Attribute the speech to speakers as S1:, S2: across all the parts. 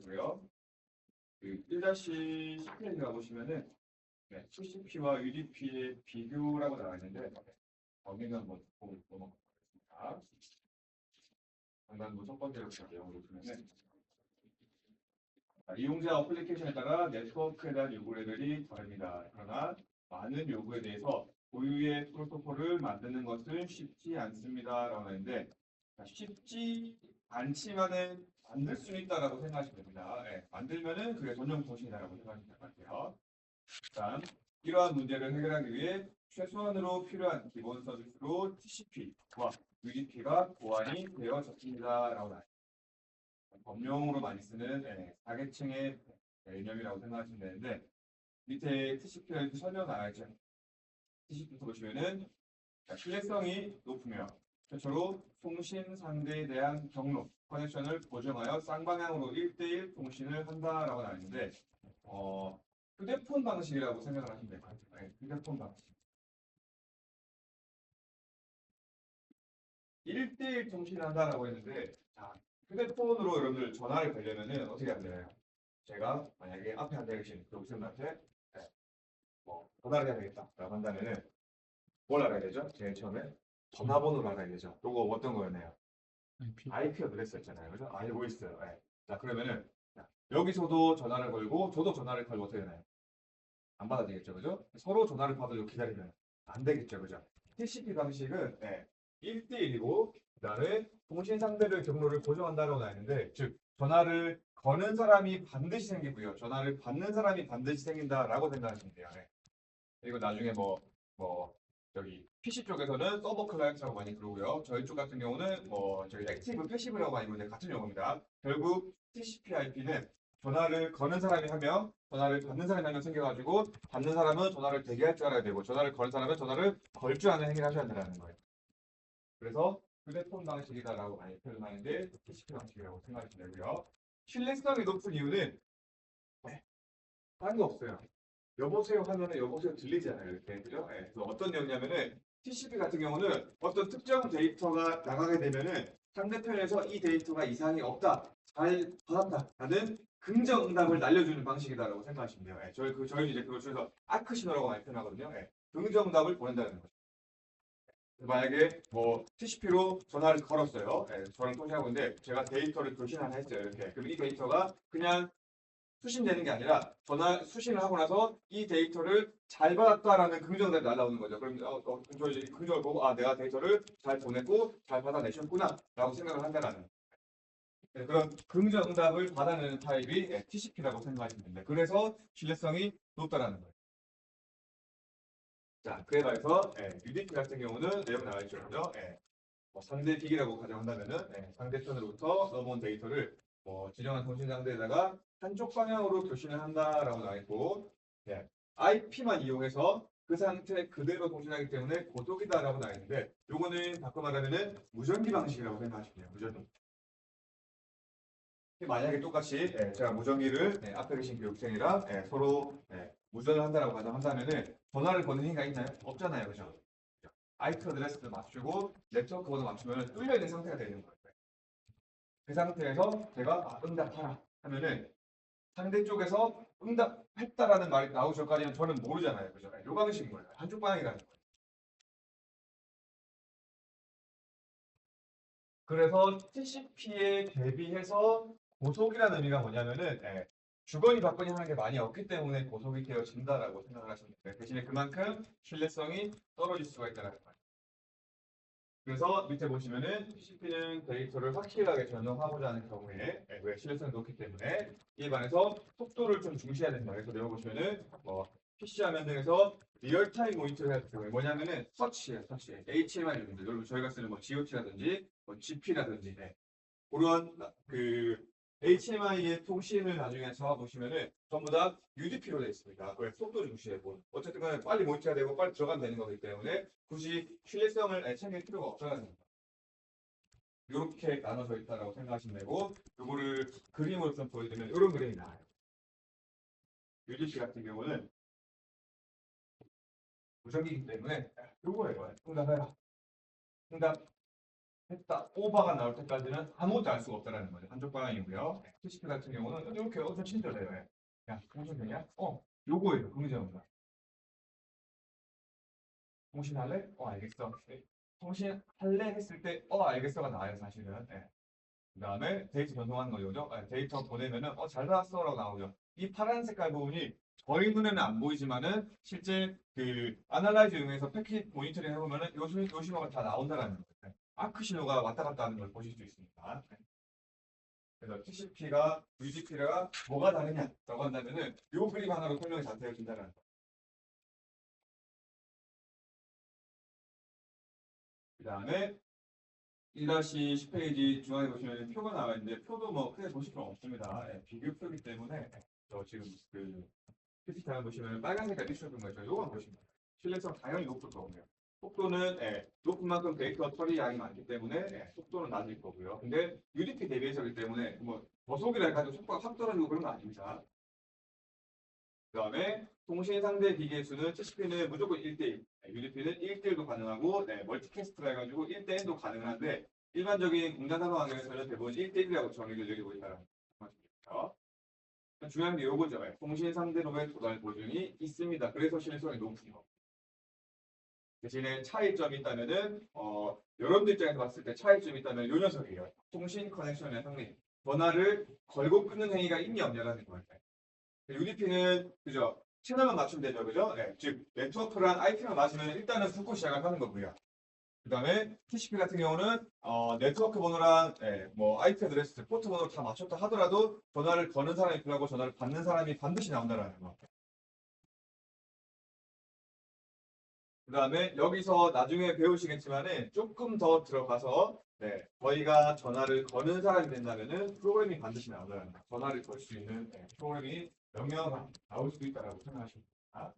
S1: 거고요. 그 1-10페이지 가보시면은 TCP와 UDP의 비교라고 나와 있는데 범위는 한번 보고 넘어가겠습니다. 상단부 첫 번째로 내용을 보시면은 이용자 어플리케이션에 따라 네트워크에 대한 요구레벨이 다릅니다. 그러나 많은 요구에 대해서 고유의 프로토콜을 만드는 것은 쉽지 않습니다. 라고 하는데 쉽지 않지만은 만들 수 있다라고 생각하시면 됩니다. 만들면은 그게 전용 도시다라고 생각하시면 될 것 같아요. 다음 이러한 문제를 해결하기 위해 최소한으로 필요한 기본 서비스로 TCP와 UDP가 보완이 되어졌습니다. 라고 나와요. 범용으로 많이 쓰는 사계층의 개념이라고 생각하시면 되는데 밑에 TCP에서 설명 나와 있죠. TCP 보시면은 신뢰성이 높으며 최초로 통신 상대에 대한 경로, 커넥션을 보정하여 쌍방향으로 1대1 통신을 한다라고 나와 있는데 휴대폰 방식이라고 생각을 하시면 될 것 같아요. 휴대폰 방식. 1대1 통신을 한다라고 했는데 자, 휴대폰으로 여러분들 전화를 걸려면은 어떻게 하면 되나요? 제가 만약에 앞에 앉아 계신 그 교수님한테 전화를 해야 되겠다라고 한다면은 뭘 알아야 되죠? 제일 처음에 전화번호를 알아야 되죠. 요거 어떤 거였나요? IP 어드레스였잖아요. 그죠? 알고 있어요. 자, 그러면은 여기서도 전화를 걸고 저도 전화를 걸고 어떻게 되나요? 안 받아지겠죠. 그죠? 서로 전화를 받으려고 기다리면 안 되겠죠. 그죠? TCP 방식은 1대1이고 그다음에 통신 상대별 경로를 고정한다고 나와 있는데 즉 전화를 거는 사람이 반드시 생기고요. 전화를 받는 사람이 반드시 생긴다라고 생각하시면 돼요. 그리고 나중에 저기 PC 쪽에서는 서버 클라이언트라고 많이 부르고요. 저희 쪽 같은 경우는 저희 액티브 패시브라고 많이 부르는데 같은 용어입니다. 결국 TCP/IP는 전화를 거는 사람이 한 명, 전화를 받는 사람이 한 명 생겨가지고 받는 사람은 전화를 대기할 줄 알아야 되고 전화를 거는 사람은 전화를 걸 줄 아는 행위를 하셔야 된다는 거예요. 그래서 휴대폰 방식이다라고 많이 표현하는데 TCP 방식이라고 생각하시면 되고요. 신뢰성이 높은 이유는 다른 거 없어요. 여보세요 하면은 여보세요 들리잖아요. 이렇게 그죠? 그래서 어떤 내용이냐면은 TCP 같은 경우는 어떤 특정 데이터가 나가게 되면은 상대편에서 이 데이터가 이상이 없다, 잘 받았다 라는 긍정 응답을 날려주는 방식이다라고 생각하시면 돼요. 저희는 이제 그걸 줄여서 아크 신호라고 많이 표현하거든요. 긍정 응답을 보낸다는 거죠. 만약에 TCP로 전화를 걸었어요. 저랑 통신하고 있는데 제가 데이터를 교신 하나 했어요. 이렇게. 그럼 이 데이터가 그냥 수신되는 게 아니라 수신을 하고 나서 이 데이터를 잘 받았다라는 긍정답이 날라오는 거죠. 그럼 저 이제 긍정을 보고 내가 데이터를 잘 보냈고 잘 받아내셨구나라고 생각을 한다라는 그런 긍정 응답을 받아내는 타입이 TCP라고 생각하시면 됩니다. 그래서 신뢰성이 높다라는 거예요. 자, 그에 반해서 UDP 같은 경우는 내용 나와 있죠. 상대 빅이라고 가정한다면은 상대편으로부터 넘어온 데이터를 지정한 통신 상대에다가 한쪽 방향으로 교신을 한다라고 나와 있고 IP만 이용해서 그 상태 그대로 통신하기 때문에 고속이다라고 나와 있는데 요거는 바꿔 말하면은 무전기 방식이라고 생각하시면 돼요. 무전기. 만약에 똑같이 제가 무전기를 앞에 계신 교육생이랑 서로 무전을 한다라고 가정한다면은 전화를 거는 행위가 있나요? 없잖아요. 그죠? IP 어드레스를 맞추고 네트워크 번호 맞추면 뚫려 있는 상태가 되는 거예요. 그 상태에서 제가 응답하라 하면은 상대 쪽에서 응답했다라는 말이 나오기 전까지는 저는 모르잖아요. 그죠? 요 방식인 거예요. 한쪽 방향이라는 거예요. 그래서 TCP에 대비해서 고속이라는 의미가 뭐냐면은 주거니 받거니 하는 게 많이 없기 때문에 고속이 되어진다라고 생각을 하시면 돼요. 대신에 그만큼 신뢰성이 떨어질 수가 있다는 거예요. 그래서 밑에 보시면은 TCP는 데이터를 확실하게 전송하고자 하는 경우에 왜 신뢰성이 높기 때문에 이에 반해서 속도를 좀 중시해야 된다. 그래서 내가 보시면은 PC 화면 등에서 리얼타임 모니터링 같은 경우에 뭐냐면은 서치예요, 서치. HMI입니다. 여러분 저희가 쓰는 GOT라든지 GP라든지 그런 그 HMI의 통신을 나중에 잡아 보시면은 전부 다 UDP로 되어 있습니다. 그래서 속도 중시하고 어쨌든 간에 빨리 모니터가 되고 빨리 들어가면 되는 거기 때문에 굳이 신뢰성을 챙길 필요가 없다는 겁니다. 이렇게 나눠져 있다고 생각하시면 되고 이거를 그림으로 좀 보여드리면 이런 그림이 나와요. UDP 같은 경우는 무전기이기 때문에 요거예요. 응답해라. 응답 했다, 오버가 나올 때까지는 아무것도 알 수가 없다는 거죠. 한쪽 방향이고요. TCP 같은 경우는 이렇게 엄청 친절해요. 야, 통신되냐? 요거예요. 긍정입니다. 통신할래? 알겠어. 네. 통신할래 했을 때 알겠어가 나와요, 사실은. 네. 그 다음에 데이터 전송하는 거죠. 데이터 보내면은 잘 나왔어라고 나오죠. 이 파란 색깔 부분이 저희 눈에는 안 보이지만은 실제 그 아날라이즈 이용해서 패킷 모니터링 해보면은 요 신호가 다 나온다는 거예요. 네. 아크 신호가 왔다 갔다 하는 걸 보실 수 있습니다. 네. 그래서 TCP가 UDP가 뭐가 다르냐라고 한다면은 요 그림 하나로 설명이 자세히 준다는 거예요. 그 다음에 1-10페이지 중앙에 보시면 표가 나와 있는데 표도 뭐 크게 보실 필요 없습니다. 비교표이기 때문에 저 지금 그 PPT 보시면 빨간 색깔 띄셔둔 거죠. 요거 보시면 신뢰성 당연히 높을 거고요. 속도는 높은 만큼 데이터 처리 양이 많기 때문에 속도는 낮을 거고요. 근데 UDP 대비해서기 때문에 뭐 저속이라 해가지고 속도가 확 떨어지고 그런 거 아닙니다. 그 다음에 통신 상대 기기의 수는 TCP는 무조건 1대1, UDP는 1대1도 가능하고 멀티캐스트라 해가지고 1대1도 가능한데 일반적인 공장 산업 환경에서는 대부분 1대1이라고 정의를 내리고 있다는 말씀입니다. 중요한 게 요거죠. 통신 상대로의 도달 보증이 있습니다. 그래서 신뢰성이 높은 거. 대신에 차이점이 있다면은 여러분들 입장에서 봤을 때 차이점이 있다면 요 녀석이에요. 통신 커넥션의 상리 전화를 걸고 끊는 행위가 있냐 없냐라는 거예요. UDP는 그죠? 채널만 맞추면 되죠, 그죠? 즉 네트워크랑 IP만 맞으면 일단은 붙고 시작을 하는 거고요. 그 다음에 TCP 같은 경우는 네트워크 번호랑 뭐 IP 어드레스, 포트 번호를 다 맞췄다 하더라도 전화를 거는 사람이 필요하고 전화를 받는 사람이 반드시 나온다는 거. 그 다음에 여기서 나중에 배우시겠지만은 조금 더 들어가서 저희가 전화를 거는 사람이 된다면은 프로그램이 반드시 나온다는 거. 전화를 걸 수 있는 프로그램이 명령어가 나올 수도 있다라고 생각하시면 됩니다.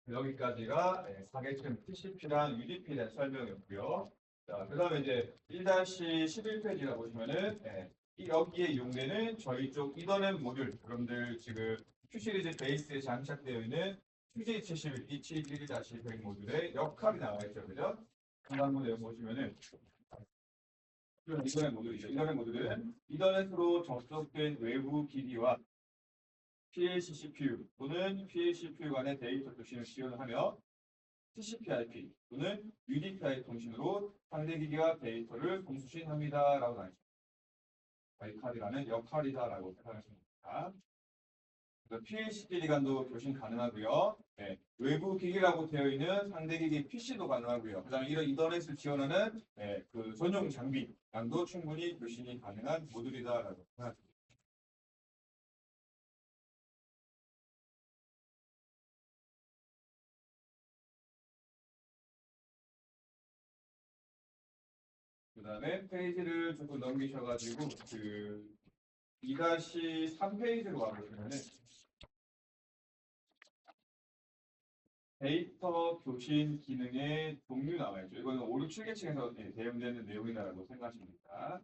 S1: 여기까지가 4계층 TCP랑 UDP에 대한 설명이었고요. 자, 그 다음에 이제 1-11페이지라 보시면은 여기에 이용되는 저희 쪽 이더넷 모듈, 여러분들 지금 Q시리즈 베이스에 장착되어 있는 QJ71, 271-100 모듈의 역할이 나와 있죠. 그죠? 한번 내용 보시면은 이더넷 모듈이죠. 이더넷 모듈은 이더넷으로 접속된 외부 기기와 PLC CPU 또는 PLC CPU 간의 데이터 교신을 지원을 하며 TCP/IP 또는 UDP/I 통신으로 상대 기기와 데이터를 공수신합니다라고 나와 있습니다. 바이카드라는 역할이다라고 생각하시면 됩니다. PLC끼리 간도 교신 가능하고요. 외부 기기라고 되어 있는 상대 기기 PC도 가능하고요. 그다음에 이런 이더넷을 지원하는 그 전용 장비랑도 충분히 교신이 가능한 모듈이다라고 생각합니다. 그 다음에 페이지를 조금 넘기셔가지고 그 2-3페이지로 가보시면은 데이터 교신 기능의 종류 나와 있죠. 이거는 5, 6, 7계층에서 대응되는 내용이라고 생각하시면 됩니다.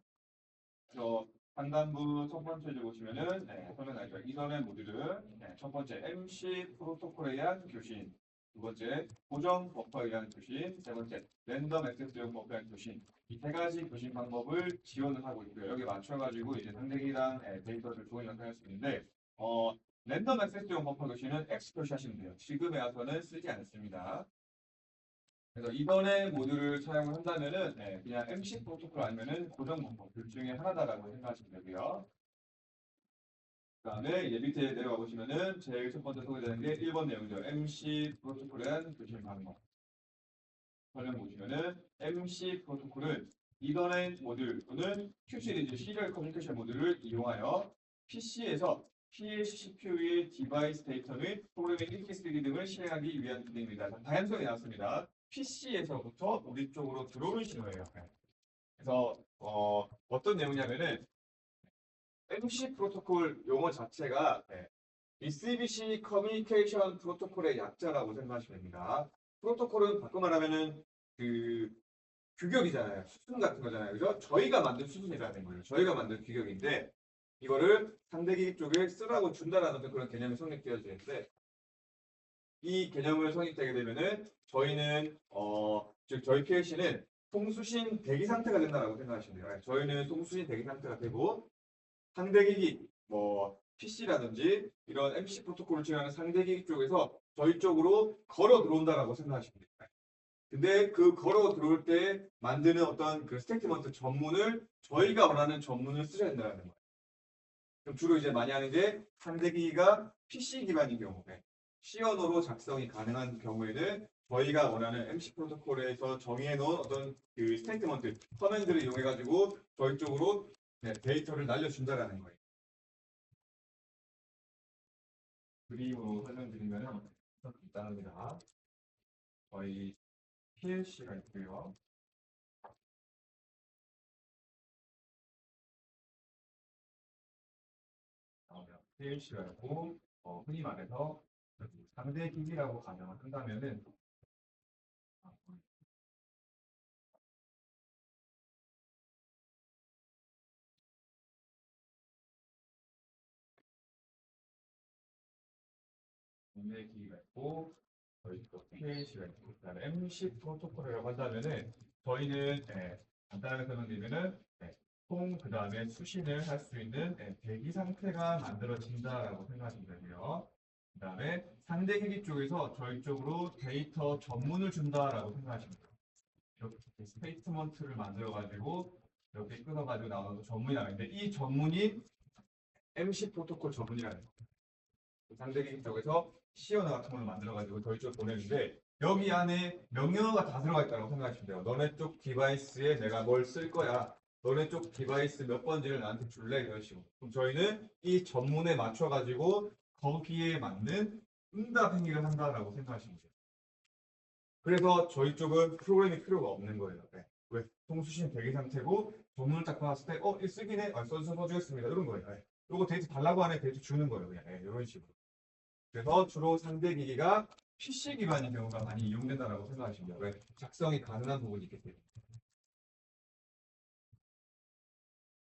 S1: 그래서 상단부 첫 번째 보시면은 설명하죠. 이더넷 모듈은 첫 번째 MC 프로토콜에 의한 교신, 두 번째 고정 버퍼에 의한 교신, 세 번째 랜덤 액세스용 버퍼에 의한 교신. 이 세 가지 교신 방법을 지원을 하고 있고요. 여기 맞춰가지고 이제 상대기랑 데이터를 주고 연결할 수 있는데 랜덤 액세스용 버퍼 교신은 X 표시하시면 돼요. 지금에 와서는 쓰지 않습니다. 그래서 이번에 모듈을 사용을 한다면은 그냥 MC 프로토콜 아니면은 고정 버퍼 둘 중에 하나다라고 생각하시면 되고요. 그다음에 이제 밑에 내려가 보시면은 제일 첫 번째 소개되는 게 1번 내용이죠. MC 프로토콜에 대한 교신 방법. 설명 보시면은 MC 프로토콜은 이더넷 모듈 또는 Q시리즈 시리얼 커뮤니케이션 모듈을 이용하여 PC에서 PLC CPU의 디바이스 데이터 및 프로그램의 읽기 쓰기 등을 실행하기 위한 기능입니다. 다양성이 나왔습니다. PC에서부터 우리 쪽으로 들어오는 신호예요. 그래서 어떤 내용이냐면은 MC 프로토콜 용어 자체가 Mitsubishi 커뮤니케이션 프로토콜의 약자라고 생각하시면 됩니다. 프로토콜은 바꿔 말하면은 그 규격이잖아요. 수준 같은 거잖아요. 그죠? 저희가 만든 수준이라는 거예요. 저희가 만든 규격인데 이거를 상대기기 쪽에 쓰라고 준다라는 그런 개념이 성립되어져 있는데 이 개념을 성립되게 되면은 저희는 즉 저희 PLC는 통수신 대기 상태가 된다라고 생각하시면 돼요. 저희는 통수신 대기 상태가 되고 상대기기 뭐 PC라든지 이런 MC 프로토콜을 지원하는 상대기기 쪽에서 저희 쪽으로 걸어 들어온다라고 생각하시면 됩니다. 근데 그 걸어 들어올 때 만드는 어떤 그 스테이트먼트 전문을 저희가 원하는 전문을 쓰셔야 된다는 거예요. 그럼 주로 이제 많이 하는 게 상대기기가 PC 기반인 경우에 C 언어로 작성이 가능한 경우에는 저희가 원하는 MC 프로토콜에서 정의해 놓은 어떤 그 스테이트먼트 커맨드를 이용해 가지고 저희 쪽으로 데이터를 날려준다라는 거예요. 그림으로 설명드리면 간단합니다. 저희 PLC가 있고요. PLC가 있고 흔히 말해서 상대 기기라고 가정을 한다면은 상대 기기가 있고 저희 또 PLC가 있고 그다음에 MC 프로토콜이라고 한다면은 저희는 간단하게 설명드리면은 통 그다음에 수신을 할 수 있는 대기 상태가 만들어진다라고 생각하시면 되고요. 그다음에 상대 기기 쪽에서 저희 쪽으로 데이터 전문을 준다라고 생각하시면 돼요. 이렇게 스테이트먼트를 만들어 가지고 이렇게 끊어 가지고 나오는 전문이 나오는데 이 전문이 MC 프로토콜 전문이라는 거예요. 상대 기기 쪽에서 C 언어 같은 걸 만들어 가지고 저희 쪽 보내는데 여기 안에 명령어가 다 들어가 있다고 생각하시면 돼요. 너네 쪽 디바이스에 내가 뭘 쓸 거야. 너네 쪽 디바이스 몇 번지를 나한테 줄래? 이런 식으로. 그럼 저희는 이 전문에 맞춰 가지고 거기에 맞는 응답 행위를 한다라고 생각하시면 돼요. 그래서 저희 쪽은 프로그램이 필요가 없는 거예요. 왜? 통수신 대기 상태고 전문을 딱 봤을 때 이 쓰긴 해. 써주겠습니다. 이런 거예요. 요거 데이터 달라고 하네. 데이터 주는 거예요. 그냥 이런 식으로. 그래서 주로 상대 기기가 PC 기반인 경우가 많이 이용된다라고 생각하시면 돼요. 왜? 작성이 가능한 부분이 있기 때문에.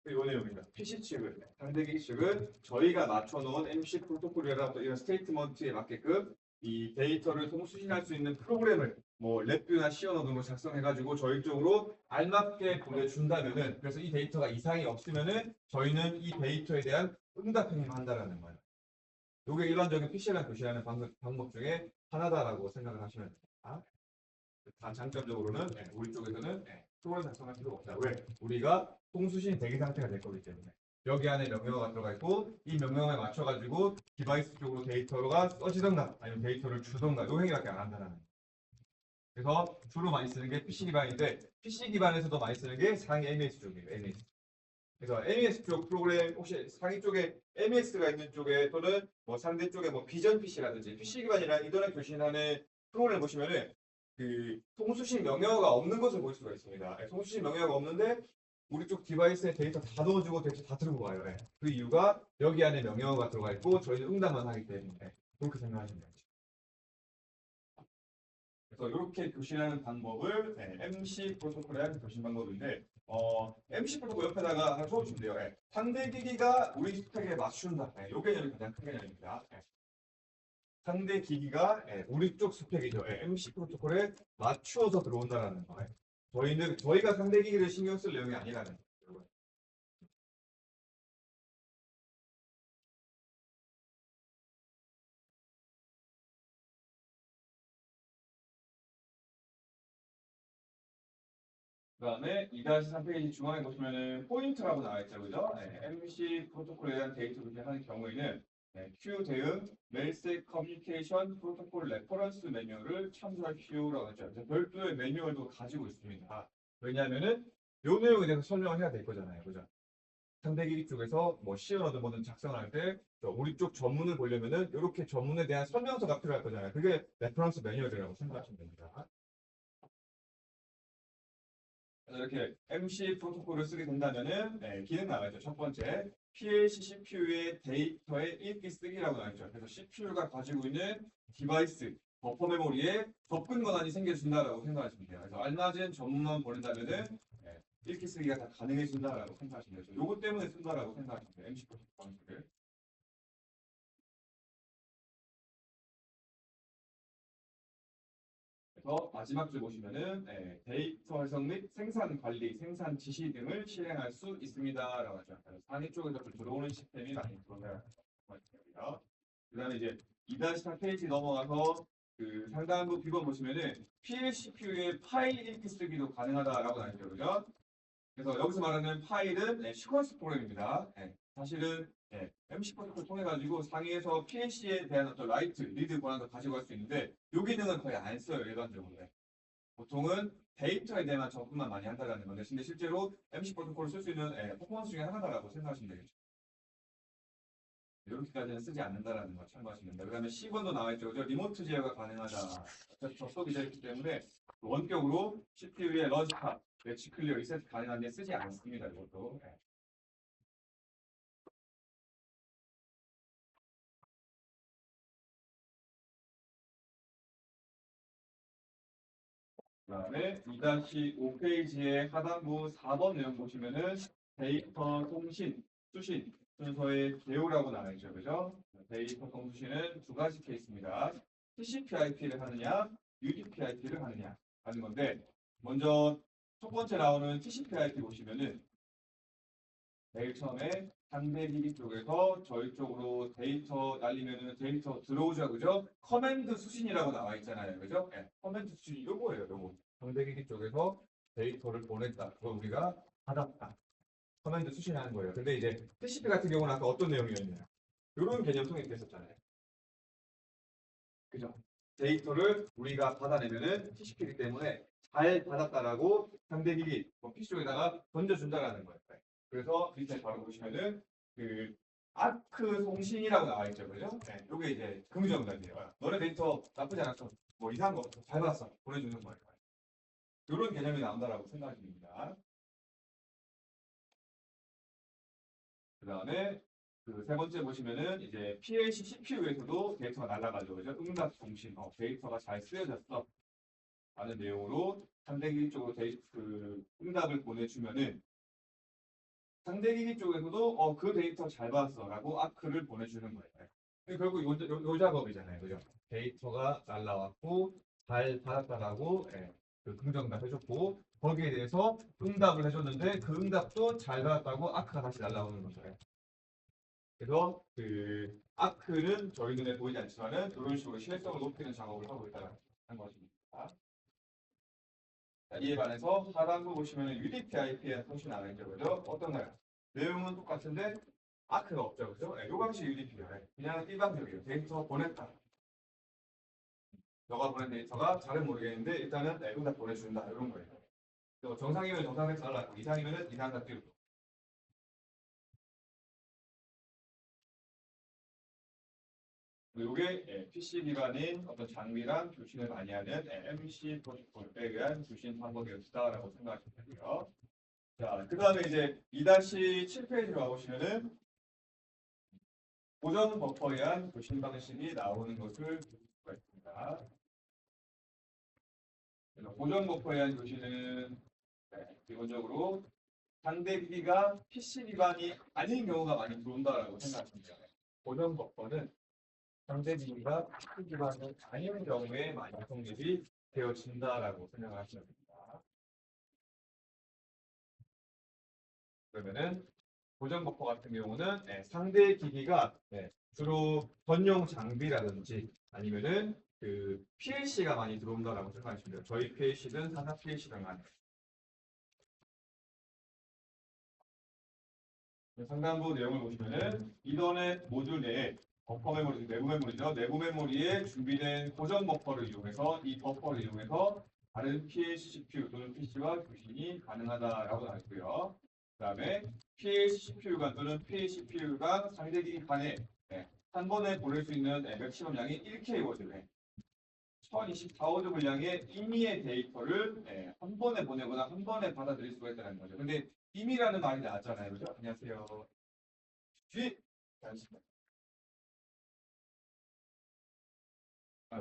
S1: 이번 내용입니다. PC 측은 상대 기기 측은 저희가 맞춰놓은 MC 프로토콜이나 이런 스테이트먼트에 맞게끔 이 데이터를 통수신할 수 있는 프로그램을 뭐 랩뷰나 시언어 등으로 작성해가지고 저희 쪽으로 알맞게 보내준다면은 그래서 이 데이터가 이상이 없으면은 저희는 이 데이터에 대한 응답 행위를 한다라는 거예요. 이게 일반적인 PC랑 교시하는 방법 중에 하나다라고 생각을 하시면 됩니다. 단 장점적으로는 우리 쪽에서는 프로그램 작성할 필요가 없다. 왜? 우리가 통수신 대기 상태가 될 거기 때문에 여기 안에 명령어가 들어가 있고 이 명령어에 맞춰가지고 디바이스 쪽으로 데이터가 써지던가 아니면 데이터를 주던가 요 행위밖에 안 한다는 거예요. 그래서 주로 많이 쓰는 게 PC 기반인데 PC 기반에서도 많이 쓰는 게 상위 MES 쪽이에요. MES. 그래서 MES 쪽 프로그램 혹시 상위 쪽에 MES가 있는 쪽에 또는 뭐 상대 쪽에 뭐 비전 PC라든지 PC 기반이나 이더넷 교신하는 프로그램 보시면은 그 통수신 명령어가 없는 것을 볼 수가 있습니다. 통수신 명령어가 없는데 우리 쪽 디바이스에 데이터 다 넣어주고 데이터 다 들고 가요. 그 이유가 여기 안에 명령어가 들어가 있고 저희는 응답만 하기 때문에 그렇게 생각하시면 됩니다. 그래서 이렇게 교신하는 방법을 MC 프로토콜에 하는 교신 방법인데 MC 프로토콜 옆에다가 하나 써주시면 돼요. 상대 기기가 우리 스펙에 맞춘다. 이 개념이 가장 큰 개념입니다. 상대 기기가 우리 쪽 스펙이죠. MC 프로토콜에 맞추어서 들어온다는 거예요. 저희가 상대 기기를 신경 쓸 내용이 아니라는 거예요. 그다음에 2-3페이지 중앙에 보시면은 포인트라고 나와 있죠, 그죠? MC 프로토콜에 대한 데이터 교체하는 경우에는 Q 대응 메일스 커뮤니케이션 프로토콜 레퍼런스 매뉴얼을 참조하시오라고 했죠. 별도의 매뉴얼도 가지고 있습니다. 왜냐하면은 요 내용에 대해서 설명을 해야 될 거잖아요, 그죠? 상대기기 쪽에서 뭐 시연어든 뭐든 작성을 할 때 우리 쪽 전문을 보려면은 이렇게 전문에 대한 설명서가 필요할 거잖아요. 그게 레퍼런스 매뉴얼이라고 생각하시면 됩니다. 이렇게 MC 프로토콜을 쓰게 된다면은 기능 나와있죠. 첫 번째, PLC CPU의 데이터의 읽기 쓰기라고 나와있죠. 그래서 CPU가 가지고 있는 디바이스, 버퍼 메모리에 접근 권한이 생겨준다라고 생각하시면 돼요. 그래서 알맞은 전문만 보낸다면은 읽기 쓰기가 다 가능해진다라고 생각하시면 돼요. 요거 때문에 쓴다라고 생각하시면 돼요. MC 프로토콜 방식을. 그래서 마지막 줄 보시면은 데이터 해석 및 생산 관리, 생산 지시 등을 실행할 수 있습니다라고 하죠. 그래서 상위 쪽에서 좀 들어오는 시스템이 많이 들어오는 거고요. 그다음에 이제 2-4 페이지 넘어가서 그 상단부 비번 보시면은 PLCPU의 파일 읽기 쓰기도 가능하다라고 나뉘죠, 그죠? 그래서 여기서 말하는 파일은 시퀀스 프로그램입니다. 사실은 MC 프로토콜 통해 가지고 상위에서 PLC에 대한 어떤 라이트, 리드 권한도 가지고 갈 수 있는데 이 기능은 거의 안 써요, 일반적으로. 보통은 데이터에 대한 접근만 많이 한다는 건데, 근데 실제로 MC 프로토콜을 쓸 수 있는 퍼포먼스 중에 하나다라고 생각하시면 되겠죠. 이렇게까지는 쓰지 않는다라는 걸 참고하시면 됩니다. 그 다음에 C번도 나와 있죠. 그죠? 리모트 제어가 가능하다. 접속이 되어 있기 때문에 원격으로 CPU의 러지카, 매치 클리어, 리셋 가능한데 쓰지 않습니다. 이것도. 그다음에 2-5페이지의 하단부 4번 내용 보시면은 데이터 통신, 수신 순서의 개요라고 나와 있죠. 그죠? 데이터 통수신은 두 가지 케이스입니다. TCP/IP를 하느냐, UDP/IP를 하느냐 하는 건데, 먼저 첫 번째 나오는 TCP/IP 보시면은 제일 처음에 상대 기기 쪽에서 저희 쪽으로 데이터 날리면은 데이터 들어오죠, 그죠? 커맨드 수신이라고 나와 있잖아요, 그죠? 커맨드 수신이 요거예요, 요거. 상대 기기 쪽에서 데이터를 보냈다. 그걸 우리가 받았다. 커맨드 수신하는 거예요. 근데 이제 TCP 같은 경우는 아까 어떤 내용이었냐? 이런 개념 통일됐었잖아요, 그죠? 데이터를 우리가 받아내면은 TCP이기 때문에 잘 받았다라고 상대 기기, PC 쪽에다가 던져준다라는 거예요. 그래서 밑에 바로 보시면은 그 아크 송신이라고 나와 있죠, 그죠? 요게 이제 긍정답이에요. 너네 데이터 나쁘지 않았어. 뭐 이상한 거 없어. 잘 받았어. 보내주는 거예요. 이런 개념이 나온다라고 생각하시면 됩니다. 그 다음에 그 세 번째 보시면은 이제 PLC CPU에서도 데이터가 날아가죠, 그죠? 응답 송신, 데이터가 잘 쓰여졌어. 라는 내용으로 상대기기 쪽으로 그 응답을 보내주면은 상대기기 쪽에서도 그 데이터 잘 봤어라고 아크를 보내주는 거예요. 근데 결국 요 작업이잖아요, 그죠? 데이터가 날라왔고 잘 받았다라고 그 긍정답 해줬고 거기에 대해서 응답을 해줬는데 그 응답도 잘 받았다고 아크가 다시 날라오는 거죠. 그래서 그 아크는 저희 눈에 보이지 않지만은 이런 식으로 신뢰성을 높이는 작업을 하고 있다는 것입니다. 자, 이에 반해서 하단부 보시면 UDP/IP에 통신 안 했죠, 그죠? 어떤가요? 내용은 똑같은데 아크가 없죠, 그죠? 요 방식 UDP예요. 그냥 일반적이에요. 데이터 보냈다. 너가 보낸 데이터가 잘은 모르겠는데 일단은 응답 보내준다 이런 거예요. 정상이면 정상에서 달라고 이상이면은 이상과 띄우고. 이게 PC 기반인 어떤 장비랑 교신을 많이 하는 MC 프로토콜에 의한 교신 방법이었다라고 생각하시면 되고요. 자, 그 다음에 이제 2-7페이지로 와보시면은 고정 버퍼에 의한 교신 방식이 나오는 것을 볼 수가 있습니다. 그래서 고정 버퍼에 의한 교신은 기본적으로 상대 기기가 PC 기반이 아닌 경우가 많이 들어온다라고 생각합니다. 고정 버퍼는 상대 기기가 PC 기반이 아닌 경우에 많이 성립이 되어진다라고 생각하시면 됩니다. 그러면은 고정 버퍼 같은 경우는 상대 기기가 주로 전용 장비라든지 아니면은 그 PLC가 많이 들어온다라고 생각하시면 돼요. 저희 PLC든 산하 PLC든 간에. 상단부 내용을 보시면은 이더넷 모듈 내에 버퍼 메모리, 내부 메모리죠. 내부 메모리에 준비된 고정 버퍼를 이용해서 이 버퍼를 이용해서 다른 PLC CPU 또는 PC와 교신이 가능하다라고 나와 있고요. 그다음에 PLC CPU가 또는 PLC CPU가 상대기기 간에 한 번에 보낼 수 있는 맥시멈 양이 1K워드, 1024워드 분량의 임의의 데이터를 한 번에 보내거나 한 번에 받아들일 수가 있다는 거죠. 근데 임의라는 말이 나왔잖아요, 그죠? 안녕하세요. 뒤 잠시만.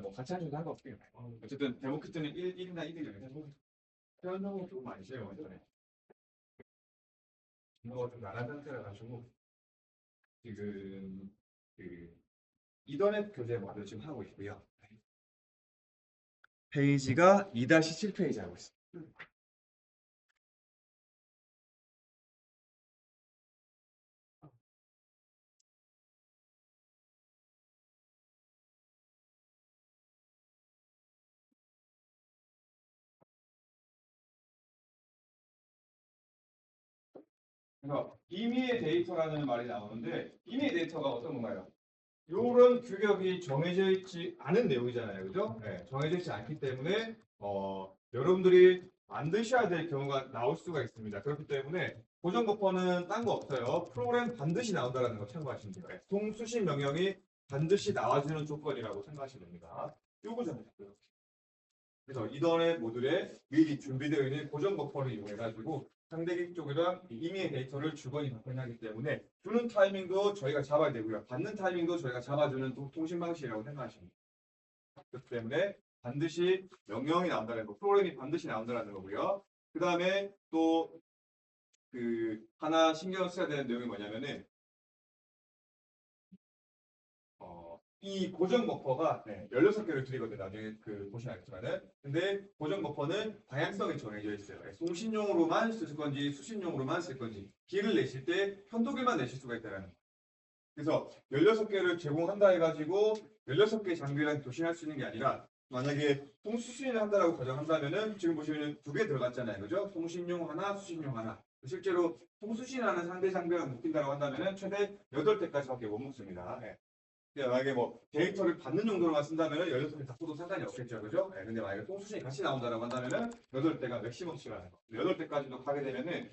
S1: 뭐 같이 하셔도 상관없어요. 어쨌든 데모키트는 1이나 1이잖아요. 표현성이 조금 아니세요, 이번에. 이거 좀 나란 상태라 가지고 지금 그 이더넷 교재 모드 지금 하고 있고요. 페이지가 2-7페이지 하고 있습니다. 그래서 임의의 데이터라는 말이 나오는데 임의의 데이터가 어떤 건가요? 이런 규격이 정해져 있지 않은 내용이잖아요. 그죠? 네, 정해져 있지 않기 때문에 여러분들이 만드셔야 될 경우가 나올 수가 있습니다. 그렇기 때문에 고정 버퍼는 딴 거 없어요. 프로그램 반드시 나온다는 거 참고하시면 돼요. 네, 통수신 명령이 반드시 나와주는 조건이라고 생각하시면 됩니다. 요거 좀 해볼게요. 그래서 이전의 모듈에 미리 준비되어 있는 고정 버퍼를 이용해가지고 상대기 쪽이랑 임의의 데이터를 주거니 받거니 하기 때문에 주는 타이밍도 저희가 잡아야 되고요. 받는 타이밍도 저희가 잡아주는 통신 방식이라고 생각하시면 돼요. 그렇기 때문에 반드시 명령이 나온다는 거, 프로그램이 반드시 나온다는 거고요. 그 다음에 또 하나 신경 써야 되는 내용이 뭐냐면은 이 고정 버퍼가 16개를 드리거든요. 나중에 보시면 알겠지만은. 근데 고정 버퍼는 방향성이 정해져 있어요. 송신용으로만 쓸 건지 수신용으로만 쓸 건지 길을 내실 때 편도길만 내실 수가 있다는 거예요. 그래서 16개를 제공한다 해가지고 16개 장비랑 교신할 수 있는 게 아니라 만약에 통수신을 한다라고 가정한다면은 지금 보시면 2개 들어갔잖아요. 그죠? 통신용 하나, 수신용 하나. 실제로 통수신하는 상대 장비랑 묶인다고 한다면은 최대 8대까지밖에 못 묶습니다. 만약에 뭐 데이터를 받는 용도로만 쓴다면 16개 다 써도 상관이 없겠죠. 그죠? 근데 만약에 통수신이 같이 나온다고 한다면 8대가 맥시멈 수라는 거. 8대까지도 가게 되면은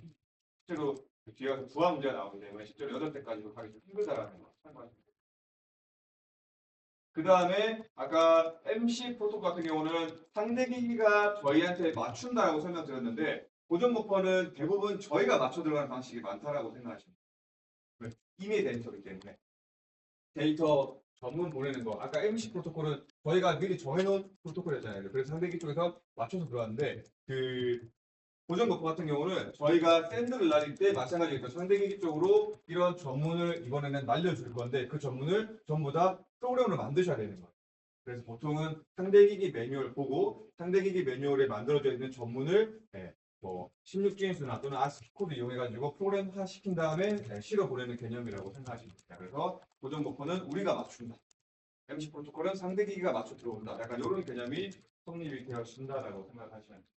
S1: 실제로 뒤에 가서 부하 문제가 나오기 때문에 실제로 8대까지도 가기 좀 힘들다라는 거. 그 다음에 아까 MC 프로토콜 같은 경우는 상대기기가 저희한테 맞춘다라고 설명드렸는데 고정 버퍼는 대부분 저희가 맞춰 들어가는 방식이 많다라고 생각하시면 돼요. 이미 데이터이기 때문에. 데이터 전문 보내는 거. 아까 MC 프로토콜은 저희가 미리 정해놓은 프로토콜이었잖아요. 그래서 상대기 쪽에서 맞춰서 들어왔는데 고정 버퍼 같은 경우는 저희가 샌드를 날릴 때 마찬가지겠죠. 상대기기 쪽으로 이런 전문을 이번에는 날려줄 건데 그 전문을 전부 다 프로그램으로 만드셔야 되는 거예요. 그래서 보통은 상대기기 매뉴얼 보고 상대기기 매뉴얼에 만들어져 있는 전문을 뭐 16진수나 또는 ASCII 코드 이용해가지고 프로그램화 시킨 다음에 실어 보내는 개념이라고 생각하시면 됩니다. 그래서 고정 버퍼는 우리가 맞춘다. MC 프로토콜은 상대기기가 맞춰 들어온다. 약간 이런 개념이 성립이 되어진다라고 생각하시면 됩니다.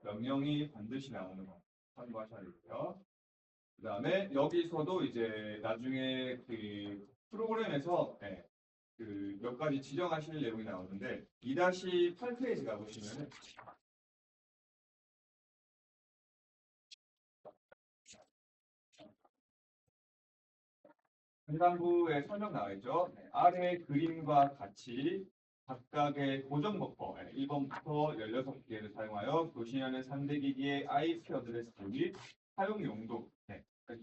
S1: 명령이 반드시 나오는 거 참고하셔야 되고요. 그 다음에 여기서도 이제 나중에 프로그램에서 몇 가지 지정하실 내용이 나오는데 2-8페이지가 보시면은 상단부에 설명 나와 있죠. 아래 그림과 같이 각각의 고정 버퍼 1번부터 16개를 사용하여 교신하는 상대기기의 IP 어드레스 및 사용 용도,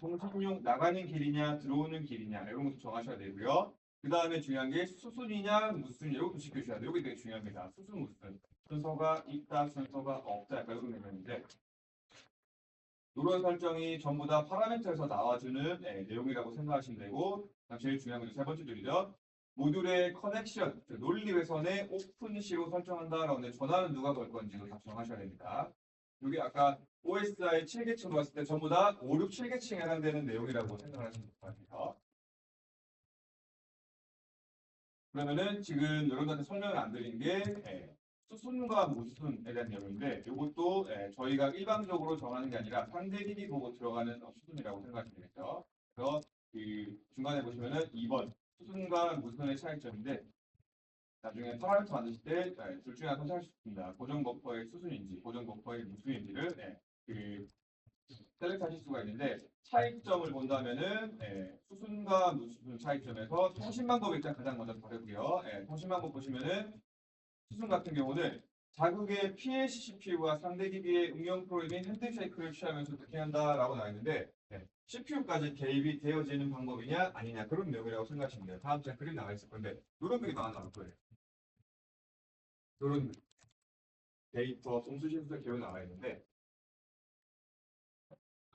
S1: 통신용 나가는 길이냐 들어오는 길이냐 이런 것도 정하셔야 되고요. 그 다음에 중요한 게 수순이냐 무순이냐 이것도 지켜주셔야 돼요. 이게 되게 중요합니다. 수순 무순. 순서가 있다 순서가 없다 약간 이런 내용인데 이런 설정이 전부 다 파라미터에서 나와주는 내용이라고 생각하시면 되고 제일 중요한 건 세 번째 줄이죠. 모듈의 커넥션, 논리 회선의 오픈시로 설정한다라고 전화는 누가 걸 건지 다 정하셔야 됩니다. 이게 아까 OSI 7계층 봤을 때 전부 다 5, 6, 7계층에 해당되는 내용이라고 생각하시면 될 것 같아요. 그러면은 지금 여러분한테 설명을 안 드린 게 수순과 무수순에 대한 내용인데 이것도 저희가 일반적으로 정하는 게 아니라 상대기기 보고 들어가는 수순이라고 생각하시면 되겠죠. 그래서 중간에 보시면은 2번 수순과 무수순의 차이점인데 나중에 파라미터 만드실 때 둘 중에 하나 선택할 수 있습니다. 고정 버퍼의 수순인지 고정 버퍼의 무수인지를 셀렉트 하실 수가 있는데 차이점을 본다면은 수순과 무수순 차이점에서 통신 방법 일단 가장 먼저 다르고요. 통신 방법 보시면은 수순 같은 경우는 자국의 PLC CPU와 상대기기의 응용 프로그램인 핸드쉐이크를 취하면서 어떻게 한다라고 나와 있는데 CPU까지 개입이 되어지는 방법이냐 아니냐 그런 내용이라고 생각하시면 돼요. 다음 장 그림 나와 있을 건데 이런 그림 하나 나올 거예요. 이런 데이터 송수신수 기호 나와 있는데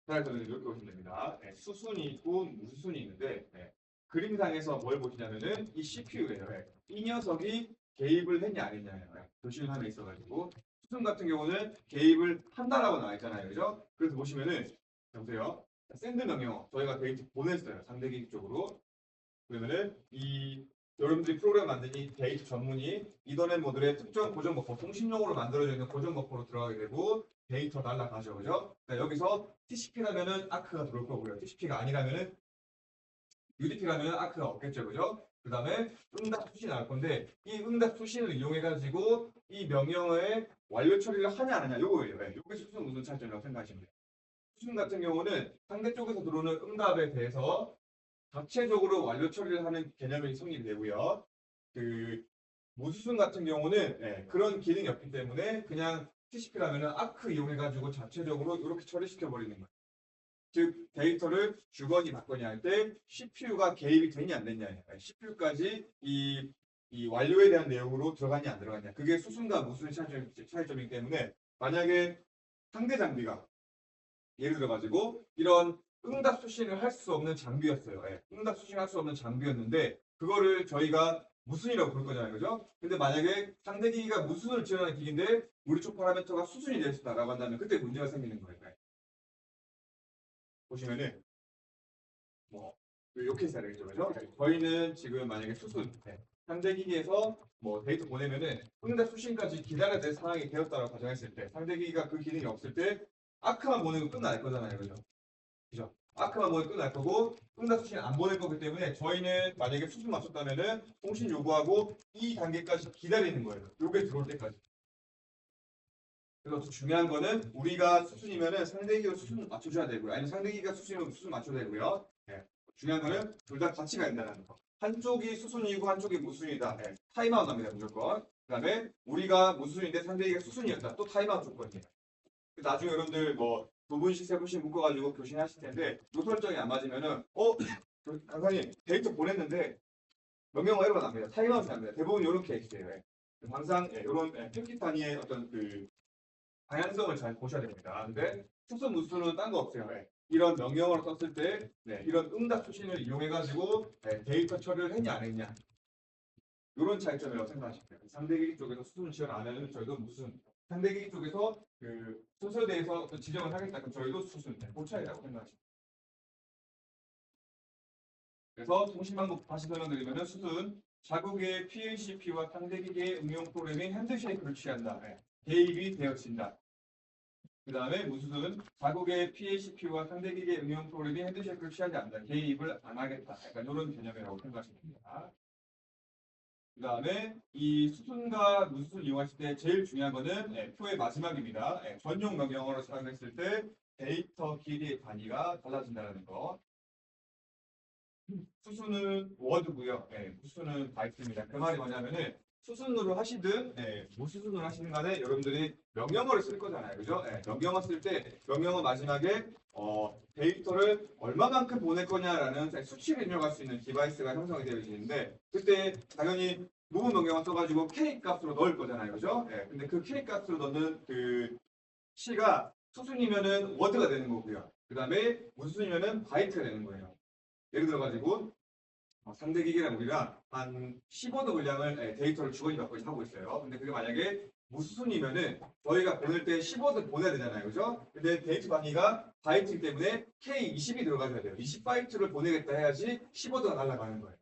S1: 따라서는 이렇게 보시면 됩니다. 네, 수순이 있고 무수순이 있는데 그림상에서 뭘 보시냐면은 이 CPU예요. 이 녀석이 개입을 했냐 안 했냐예요. 교실 하나 있어가지고 수순 같은 경우는 개입을 한다라고 나와 있잖아요. 그죠? 그래서 보시면은 보세요. 샌드 명령어 저희가 데이터 보냈어요. 상대기기 쪽으로. 그러면은 이 여러분들이 프로그램 만드니 데이터 전문이 이더넷 모듈의 특정 고정 버퍼, 통신용으로 만들어져 있는 고정 버퍼로 들어가게 되고 데이터 날라가죠, 그죠? 그러니까 여기서 TCP라면은 아크가 들어올 거고요. TCP가 아니라면은 UDP라면은 아크가 없겠죠, 그죠? 그 다음에 응답 수신 나올 건데 이 응답 수신을 이용해 가지고 이 명령어의 완료 처리를 하냐 안 하냐 요거예요. 요게 수순 무슨 차이점이라고 생각하시면 돼요. 수순 같은 경우는 상대 쪽에서 들어오는 응답에 대해서 자체적으로 완료 처리를 하는 개념이 성립이 되고요. 그 무수순 같은 경우는 그런 기능이 없기 때문에 그냥 TCP라면은 아크 이용해가지고 자체적으로 이렇게 처리시켜 버리는 거예요. 즉 데이터를 주거니 받거니 할 때 CPU가 개입이 되냐 안 되냐, CPU까지 이 완료에 대한 내용으로 들어가냐 안 들어가냐, 그게 수순과 무수순 차이점이기 때문에 만약에 상대 장비가 예를 들어가지고 이런 응답 수신을 할 수 없는 장비였어요. 응답 수신을 할 수 없는 장비였는데 그거를 저희가 무순이라고 부를 거잖아요. 그죠? 근데 만약에 상대 기기가 무순을 지원하는 기기인데 우리 쪽 파라미터가 수순이 되어 있다라고 한다면 그때 문제가 생기는 거예요. 보시면은 뭐 이렇게 해야 되겠죠. 그죠? 저희는 지금 만약에 수순 상대 기기에서 뭐 데이터 보내면은 응답 수신까지 기다려야 될 상황이 되었다고 가정했을 때 상대 기기가 그 기능이 없을 때 아크만 보내고 끝날 거잖아요. 그죠? 그죠? 아크만 보내 끝날 거고 응답 수신 안 보낼 거기 때문에 저희는 만약에 수순 맞췄다면은 통신 요구하고 이 단계까지 기다리는 거예요. 요게 들어올 때까지. 그래서 중요한 거는 우리가 수순이면은 상대기가 수순 맞춰줘야 되고요. 아니면 상대기가 수순이면 수순 맞춰야 되고요. 중요한 거는 둘 다 같이 가야 된다는 거. 한쪽이 수순이고 한쪽이 무수순이다. 타임아웃 납니다. 무조건. 그 다음에 우리가 무수순인데 상대기가 수순이었다. 또 타임아웃 조건이에요. 나중에 여러분들 뭐 두 분씩 세 분씩 묶어가지고 교신하실 텐데 요 설정이 안 맞으면은 강사님 데이터 보냈는데 명령어 에러가 납니다. 타임아웃이 납니다. 대부분 이런 케이스예요. 항상 이런 팬킷 단위의 어떤 그 방향성을 잘 보셔야 됩니다. 근데 수순 무수순은 딴 거 없어요. 이런 명령어를 썼을 때 이런 응답 수신을 이용해가지고 데이터 처리를 했냐 안 했냐 이런 차이점이라고 생각하시면 돼요. 상대기기 쪽에서 수순 지원 안 하면 저희도 무슨 상대기기 쪽에서 그 순서에 대해서 어떤 지정을 하겠다 그럼 저희도 수순 그 차이라고 생각하시면 돼요. 그래서 통신 방법 다시 설명드리면 수순 자국의 PLCP와 상대기기의 응용 프로그램이 핸드쉐이크를 취한다. 개입이 되어진다. 그 다음에 무수는 자국의 PLCP와 상대기기의 응용 프로그램이 핸드쉐이크를 취하지 않는다. 개입을 안 하겠다. 약간 이런 개념이라고 생각하시면 됩니다. 그 다음에 이 수순과 무수순을 이용하실 때 제일 중요한 거는 표의 마지막입니다. 전용 명령어로 사용했을 때 데이터 길이의 단위가 달라진다는 거. 수순은 워드고요. 무수순은 바이트입니다. 그 말이 뭐냐면은 수순으로 하시든 무수순으로 하시든 간에 여러분들이 명령어를 쓸 거잖아요. 그죠? 명령어 쓸 때 명령어 마지막에 데이터를 얼마만큼 보낼 거냐라는 수치를 입력할 수 있는 디바이스가 형성이 되어 있는데 그때 당연히 무분 명령어 써가지고 K 값으로 넣을 거잖아요. 그죠? 근데 그 K 값으로 넣는 그 C가 수순이면은 워드가 되는 거고요. 그 다음에 무수순이면은 바이트가 되는 거예요. 예를 들어가지고 상대 기기랑 우리가 한 10워드 분량을 데이터를 주거니 받고 하고 있어요. 근데 그게 만약에 무수순이면은 저희가 보낼 때 10워드 보내야 되잖아요. 그죠? 근데 데이터 단위가 바이트이기 때문에 K20이 들어가줘야 돼요. 20바이트를 보내겠다 해야지 10워드가 날아가는 거예요.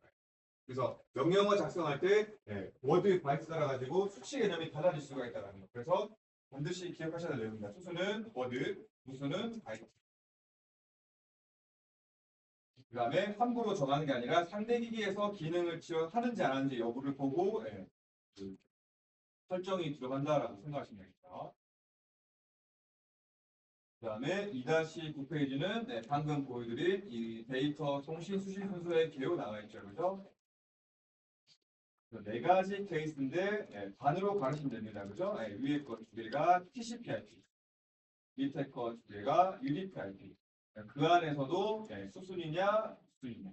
S1: 그래서 명령어 작성할 때 워드 바이트 따라가지고 수치 개념이 달라질 수가 있다는 거. 그래서 반드시 기억하셔야 될 내용입니다. 수순은 워드, 무수는 바이트. 그 다음에 함부로 정하는 게 아니라 상대 기기에서 기능을 지원하는지 안 하는지 여부를 보고 그 설정이 들어간다라고 생각하시면 되겠죠. 그 다음에 2-9페이지는 방금 보여드린 이 데이터 통신 수신 순서의 개요 나와 있죠. 그죠? 네 가지 케이스인데 반으로 가르치면 됩니다. 그죠? 위에 거 두 개가 TCP/IP, 밑에 거 두 개가 UDP/IP. 그 안에서도 수순이냐, 수순이냐.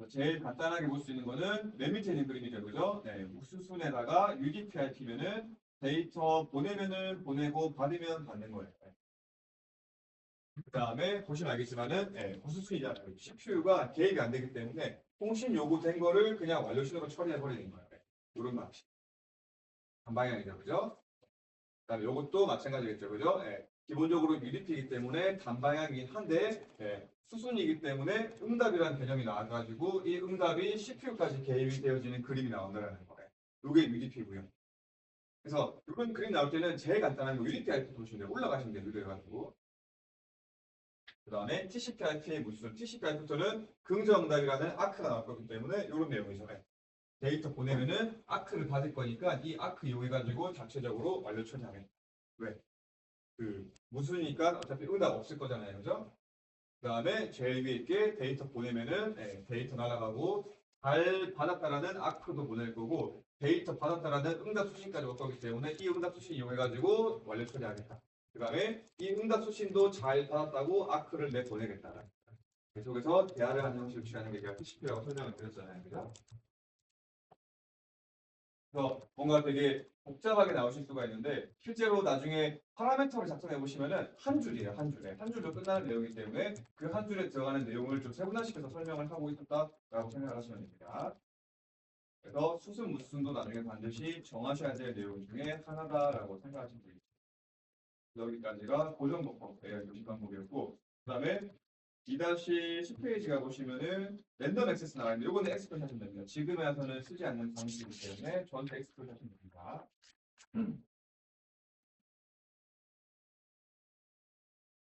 S1: 제일 간단하게 볼 수 있는 거는 맨 밑에 있는 그림이죠. 그죠? 무수순에다가 UDP/IP면은 데이터 보내면은 보내고 받으면 받는 거예요. 그 다음에 보시면 알겠지만은 고수순이잖아요. CPU가 개입이 안 되기 때문에 통신 요구된 거를 그냥 완료 신호로 처리해 버리는 거예요. 이런 방식. 한 방향이죠, 그죠? 그다음에 요것도 마찬가지겠죠, 그죠? 기본적으로 UDP이기 때문에 단방향이긴 한데 수순이기 때문에 응답이라는 개념이 나와가지고 이 응답이 CPU까지 개입이 되어지는 그림이 나온다는 거예요. 이게 UDP고요. 그래서 이런 그림 나올 때는 제일 간단한 거 UDP IP 보시면 돼요. 올라가시면 돼요. 이래가지고. 그 다음에 TCP/IP의 무슨 TCP/IP부터는 긍정응답이라는 아크가 나올 거기 때문에 이런 내용이죠. 데이터 보내면은 아크를 받을 거니까 이 아크 이용해가지고 자체적으로 완료 처리하겠다. 왜? 그 무수니까 어차피 응답 없을 거잖아요, 그죠? 그 다음에 제일 위에 있게 데이터 보내면은 데이터 날아가고 잘 받았다라는 아크도 보낼 거고 데이터 받았다라는 응답 수신까지 올 거기 때문에 이 응답 수신 이용해가지고 완료 처리하겠다. 그 다음에 이 응답 수신도 잘 받았다고 아크를 내보내겠다. 계속해서 대화를 하는 형식을 취하는 게 제가 TCP라고 설명을 드렸잖아요, 그죠? 그래서 뭔가 되게 복잡하게 나오실 수가 있는데 실제로 나중에 파라미터를 작성해 보시면은 한 줄이에요, 한 줄에. 한 줄로 끝나는 내용이기 때문에 그 한 줄에 들어가는 내용을 좀 세분화시켜서 설명을 하고 있었다라고 생각하시면 됩니다. 그래서 수순, 무수순도 나중에 반드시 정하셔야 될 내용 중에 하나다라고 생각하시면 됩니다. 여기까지가 고정 버퍼 교식 방법이었고 그다음에 2-10페이지가 보시면은 랜덤 액세스 나와 있는데 요거는 엑스플 하시면 됩니다. 지금에 와서는 쓰지 않는 방식이기 때문에 저한테 엑스플 하시면 됩니다.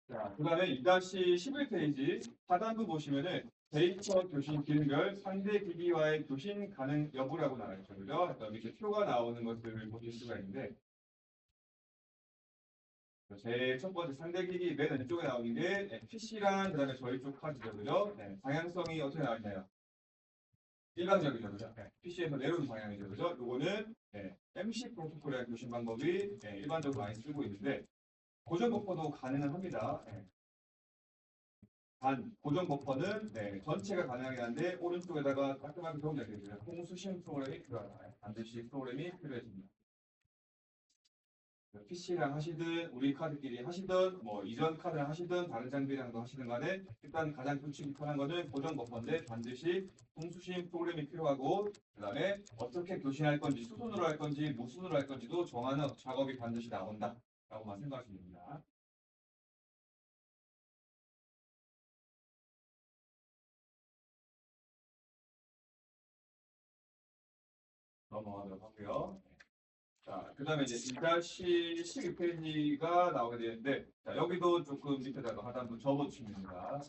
S1: 자, 그 다음에 2-11페이지 하단부 보시면은 데이터 교신 기능별 상대 기기와의 교신 가능 여부라고 나와 있죠. 그죠? 그래서 밑에 표가 나오는 것들을 보실 수가 있는데 제일 첫 번째 상대 기기 맨 왼쪽에 나오는 게 PC랑 그다음에 저희 쪽 카드죠. 그죠? 방향성이 어떻게 나와 있나요? 일반적이죠. 그죠? PC에서 내려오는 방향이죠. 그죠? 요거는 MC 프로토콜이라는 교신 방법이 일반적으로 많이 쓰고 있는데 고정 버퍼도 가능은 합니다. 단 고정 버퍼는 전체가 가능하긴 한데 오른쪽에다가 깔끔하게 적용되어 있습니다. 홍수신 프로그램이 필요하다. 반드시 프로그램이 필요해집니다. PC랑 하시든 우리 카드끼리 하시든 뭐 이전 카드랑 하시든 다른 장비랑도 하시든 간에 일단 가장 좋지 편한 거는 고정 버퍼인데 반드시 홍수신 프로그램이 필요하고 그다음에 어떻게 교신할 건지 수순으로 할 건지 무순으로 할 건지도 정하는 작업이 반드시 나온다 라고만 생각하시면 됩니다. 넘어가도록 하고요. 자, 그 다음에 이제 2-12페이지가 나오게 되는데, 자, 여기도 조금 밑에다가 하단부 접어주시면 됩니다.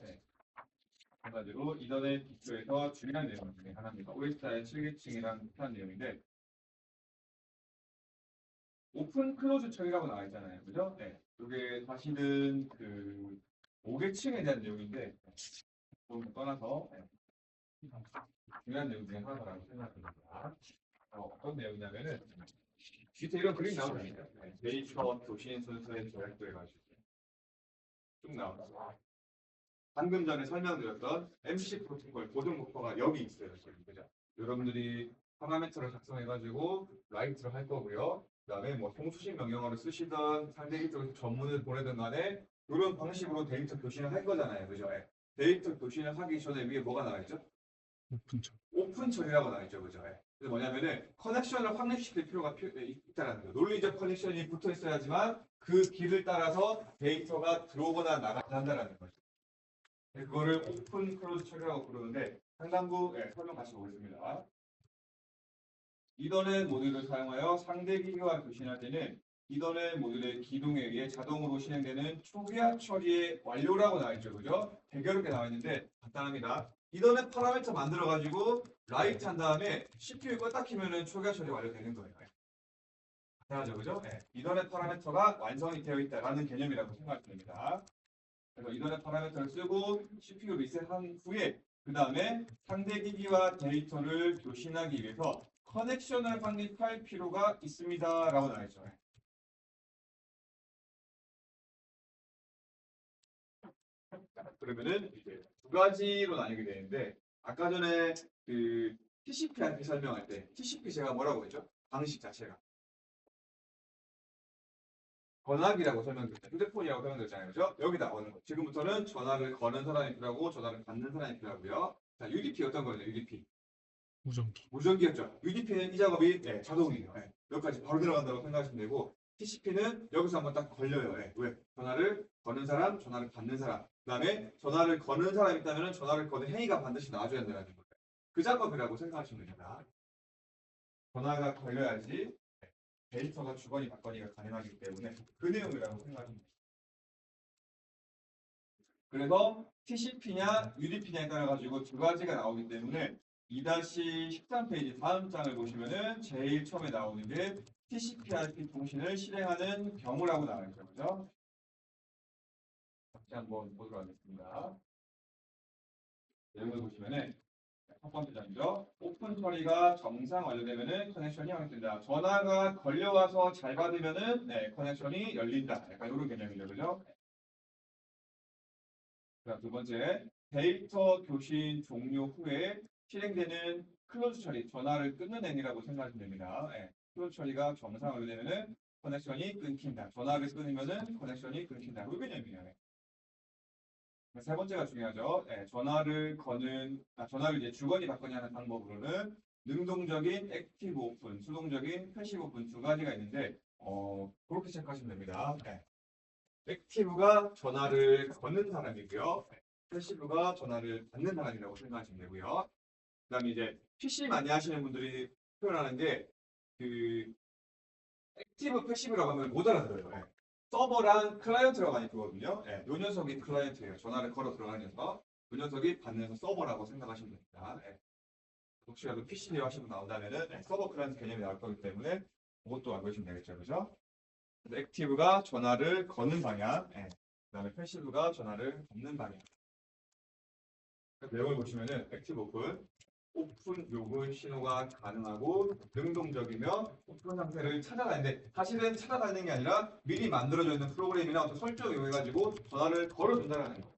S1: 한 가지로 이전의 기초에서 중요한 내용 중에 하나입니다. OSI 7계층이라는 특한 내용인데, 오픈 클로즈 처리라고 나와 있잖아요. 그죠? 이게 사실은 그 5계층에 대한 내용인데, 좀 떠나서 중요한 내용 중에 하나라고 생각합니다. 어떤 내용이냐면은, 밑에 이런 그림 나오잖아요. 데이터 교신 순서에 조약도 해가지고 쭉 나옵니다. 방금 전에 설명드렸던 MC 프로토콜 고정 목표가 여기 있어요. 지금 그죠? 여러분들이 파라미터를 작성해가지고 라이트를 할 거고요. 그다음에 뭐 통수신 명령어를 쓰시던 상대기 쪽에서 전문을 보내든 간에 이런 방식으로 데이터 교신을 할 거잖아요. 그죠? 데이터 교신을 하기 전에 위에 뭐가 나와 있죠? 오픈 처리라고 나와 있죠. 그죠? 그래서 뭐냐면은 커넥션을 확립시킬 필요가 있다는 거예요. 논리적 커넥션이 붙어 있어야지만 그 길을 따라서 데이터가 들어오거나 나간다는 거죠. 그거를 오픈 클로즈 처리라고 부르는데 상단부 설명 같이 보겠습니다. 이더넷 모듈을 사용하여 상대 기기와 교신할 때는 이더넷 모듈의 기동에 의해 자동으로 실행되는 초기화 처리의 완료라고 나와 있죠. 그죠? 되게 어렵게 나와 있는데 간단합니다. 이더넷 파라미터 만들어 가지고 라이트 한 다음에 CPU 껐다 키면은 초기화 처리 완료되는 거예요. 간단하죠. 그죠? 이더넷 파라미터가 완성이 되어 있다라는 개념이라고 생각하시면 됩니다. 그래서 이더넷 파라미터를 쓰고 CPU 리셋한 후에 그 다음에 상대 기기와 데이터를 교신하기 위해서 커넥션을 확립할 필요가 있습니다. 라고 나와 있죠. 그러면은 이제 두 가지로 나뉘게 되는데 아까 전에 그 TCP한테 설명할 때 TCP 제가 뭐라고 했죠? 방식 자체가 전화기라고 설명드렸잖아요. 휴대폰이라고 설명드렸잖아요. 그죠? 여기 나오는 거. 지금부터는 전화를 거는 사람이 필요하고 전화를 받는 사람이 필요하고요. 자, UDP 어떤 거예요? UDP.
S2: 무전기.
S1: 무전기였죠. UDP는 이 작업이 자동이에요. 여기까지 바로 들어간다고 생각하시면 되고 TCP는 여기서 한번 딱 걸려요. 왜? 전화를 거는 사람, 전화를 받는 사람. 그다음에 전화를 거는 사람이 있다면 전화를 거는 행위가 반드시 나와줘야 된다는 거예요. 그 작업이라고 생각하시면 됩니다. 전화가 걸려야지 데이터가 주거니 받거니가 가능하기 때문에 그 내용이라고 생각하시면 됩니다. 그래서 TCP냐 UDP냐에 따라 가지고 두 가지가 나오기 때문에 2-13페이지 다음 장을 보시면은 제일 처음에 나오는 게 TCP/IP 통신을 실행하는 경우라고 나와 있죠. 그죠? 같이 한번 보도록 하겠습니다. 내용을 보시면은 첫 번째 장이죠. 오픈 처리가 정상 완료되면은 커넥션이 확인된다. 전화가 걸려와서 잘 받으면은 커넥션이 열린다. 약간 이런 개념이죠. 그죠? 자, 두 번째, 데이터 교신 종료 후에 실행되는 클로즈 처리, 전화를 끊는 행위라고 생각하시면 됩니다. 클로즈 처리가 정상 완료되면은 커넥션이 끊긴다. 전화를 끊으면은 커넥션이 끊긴다. 그 개념이에요. 세 번째가 중요하죠. 전화를 이제 주거니 받거니 하는 방법으로는 능동적인 액티브 오픈, 수동적인 패시브 오픈 두 가지가 있는데, 그렇게 체크하시면 됩니다. 액티브가 전화를 거는 사람이고요. 패시브가 전화를 받는 사람이라고 생각하시면 되고요. 그 다음에 이제 PC 많이 하시는 분들이 표현하는 게 그 액티브 패시브라고 하면 못 알아들어요. 서버랑 클라이언트라고 많이 부르거든요. 요 녀석이 클라이언트예요. 전화를 걸어 들어가는 녀석. 요 녀석이 받는 서버라고 생각하시면 됩니다. 혹시라도 PC 대화 하시는 분 나온다면은 서버 클라이언트 개념이 나올 거기 때문에 그것도 알고 계시면 되겠죠. 그죠? 액티브가 전화를 거는 방향, 그다음에 패시브가 전화를 받는 방향. 내용을 보시면은 액티브 오픈 요구 신호가 가능하고 능동적이며 오픈 상태를 찾아가는데 사실은 찾아가는 게 아니라 미리 만들어져 있는 프로그램이나 어떤 설정을 이용해가지고 전화를 걸어준다는 거예요.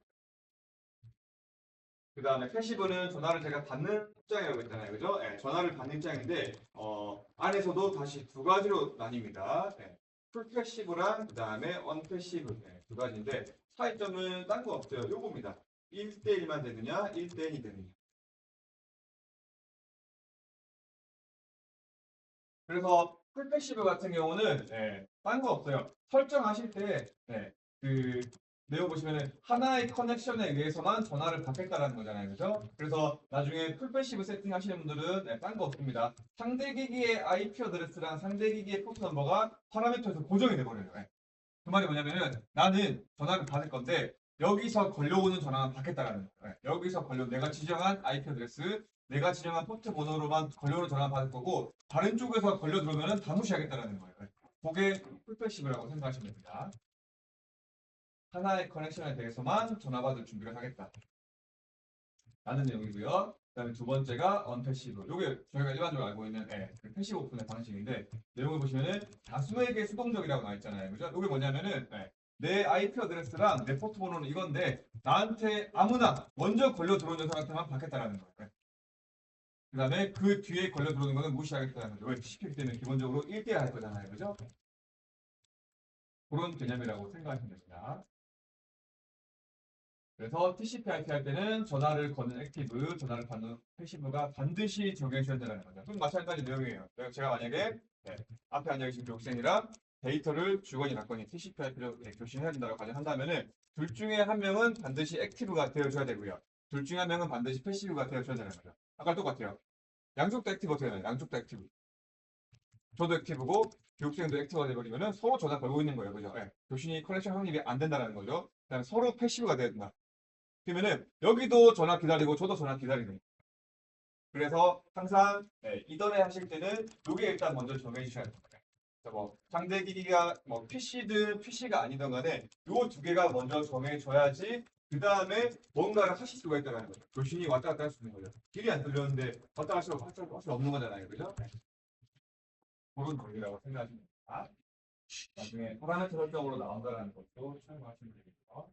S1: 그 다음에 패시브는 전화를 제가 받는 입장이라고 했잖아요. 그죠? 전화를 받는 입장인데 안에서도 다시 두 가지로 나뉩니다. 풀패시브랑 그 다음에 언패시브 두 가지인데 차이점은 딴 거 없어요. 요겁니다. 1대1만 되느냐 1대1이 되느냐. 그래서 풀패시브 같은 경우는 딴 거 없어요. 설정하실 때 내용 보시면은 하나의 커넥션에 의해서만 전화를 받겠다라는 거잖아요. 그죠? 그래서 나중에 풀패시브 세팅 하시는 분들은 딴 거 없습니다. 상대 기기의 IP 어드레스랑 상대 기기의 포트 넘버가 파라미터에서 고정이 돼버려요. 그 말이 뭐냐면은 나는 전화를 받을 건데 여기서 걸려오는 전화만 받겠다라는 거예요. 여기서 내가 지정한 IP 어드레스, 내가 지정한 포트 번호로만 걸려오는 전화만 받을 거고 다른 쪽에서 걸려 들어오면은 다 무시하겠다라는 거예요. 그게 풀패시브라고 생각하시면 됩니다. 하나의 커넥션에 대해서만 전화 받을 준비를 하겠다. 라는 내용이고요. 그다음에 두 번째가 언패시브. 이게 저희가 일반적으로 알고 있는 그 패시브 오픈의 방식인데 내용을 보시면은 다수에게 수동적이라고 나와 있잖아요. 그죠? 이게 뭐냐면은 내 IP 어드레스랑 내 포트 번호는 이건데 나한테 아무나 먼저 걸려 들어온 녀석한테만 받겠다라는 거예요. 그다음에 그 뒤에 걸려 들어오는 거는 무시하겠다는 거죠. 왜 TCP이기 때문에 기본적으로 1대1 할 거잖아요. 그죠? 그런 개념이라고 생각하시면 됩니다. 그래서 TCP/IP 할 때는 전화를 거는 액티브, 전화를 받는 패시브가 반드시 적용해줘야 된다는 거죠. 그럼 마찬가지 내용이에요. 제가 만약에 앞에 앉아 계신 교육생이랑 데이터를 주거니 받거니 TCP/IP로 교신해야 된다고 가정한다면은 둘 중에 한 명은 반드시 액티브가 되어줘야 되고요. 둘 중에 한 명은 반드시 패시브가 되어줘야 되는 거죠. 아까 똑같아요. 양쪽 다 액티브 어떻게 되나요? 양쪽 다 액티브. 저도 액티브고 교육생도 액티브가 되버리면은 서로 전화 걸고 있는 거예요. 그죠? 교신이 커넥션 확립이 안 된다는 거죠. 그다음에 서로 패시브가 돼야 된다. 그러면은 여기도 전화 기다리고 저도 전화 기다리는 거예요. 그래서 항상 이더넷 하실 때는 이게 일단 먼저 정해 주셔야 됩니다. 뭐 상대 기기가 뭐 PC든 PC가 아니든 간에 요 두 개가 먼저 정해 줘야지 그 다음에 뭔가를 하실 수가 있다는 거죠. 교신이 왔다 갔다 할 수 있는 거죠. 길이 안 들렸는데 왔다 갈 수 없는 거잖아요. 그죠? 그런 논리라고 생각하시면 됩니다. 나중에 파라미터 설정으로 나온다는 것도 참고하시면 되겠죠.